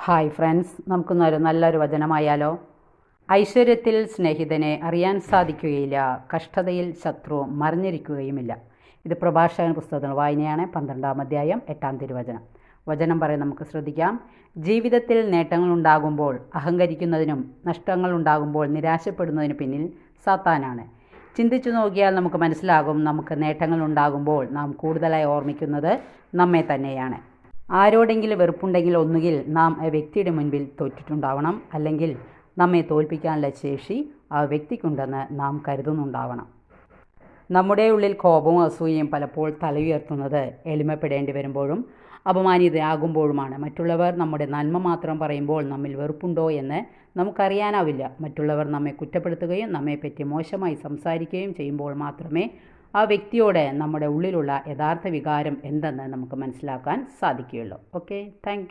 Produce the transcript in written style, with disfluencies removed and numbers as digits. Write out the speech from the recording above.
Hi friends, നമുക്കൊന്നൊരു നല്ലൊരു വചനമായാലോ. ഐശ്വര്യത്തിൽ സ്നേഹിതനെ അറിയാൻ സാധിക്കുകയില്ല, കഷ്ടതയിൽ ശത്രു മറിഞ്ഞിരിക്കുകയുമില്ല. ഇത് പ്രഭാഷകൻ പുസ്തകത്തിൽ വായനയാണ്. 12-ാം അധ്യായം 8-ാം തിരുവചനം. വചനം പറയാൻ നമുക്ക് ശ്രദ്ധിക്കാം. ജീവിതത്തിൽ നേട്ടങ്ങളുണ്ടാകുമ്പോൾ അഹങ്കരിക്കുന്നതിനും നഷ്ടങ്ങളുണ്ടാകുമ്പോൾ നിരാശപ്പെടുന്നതിന് പിന്നിൽ സാത്താനാണ്. ചിന്തിച്ചു നോക്കിയാൽ നമുക്ക് മനസ്സിലാകും, നമുക്ക് നേട്ടങ്ങളുണ്ടാകുമ്പോൾ നാം കൂടുതലായി ഓർമ്മിക്കുന്നത് നമ്മെ തന്നെയാണ്. ആരോടെങ്കിലും വെറുപ്പുണ്ടെങ്കിൽ ഒന്നുകിൽ നാം ആ വ്യക്തിയുടെ മുൻപിൽ തോറ്റിട്ടുണ്ടാവണം, അല്ലെങ്കിൽ നമ്മെ തോൽപ്പിക്കാനുള്ള ശേഷി ആ വ്യക്തിക്കുണ്ടെന്ന് നാം കരുതുന്നുണ്ടാവണം. നമ്മുടെ ഉള്ളിൽ കോപവും അസൂയയും പലപ്പോൾ തലയുയർത്തുന്നത് എളിമപ്പെടേണ്ടി വരുമ്പോഴും അപമാനിതയാകുമ്പോഴുമാണ്. മറ്റുള്ളവർ നമ്മുടെ നന്മ മാത്രം പറയുമ്പോൾ നമ്മിൽ വെറുപ്പുണ്ടോ എന്ന് നമുക്കറിയാനാവില്ല. മറ്റുള്ളവർ നമ്മെ കുറ്റപ്പെടുത്തുകയും നമ്മെപ്പറ്റി മോശമായി സംസാരിക്കുകയും ചെയ്യുമ്പോൾ മാത്രമേ ആ വ്യക്തിയോട് നമ്മുടെ ഉള്ളിലുള്ള യഥാർത്ഥ വികാരം എന്തെന്ന് നമുക്ക് മനസ്സിലാക്കാൻ സാധിക്കുകയുള്ളൂ. Okay, thank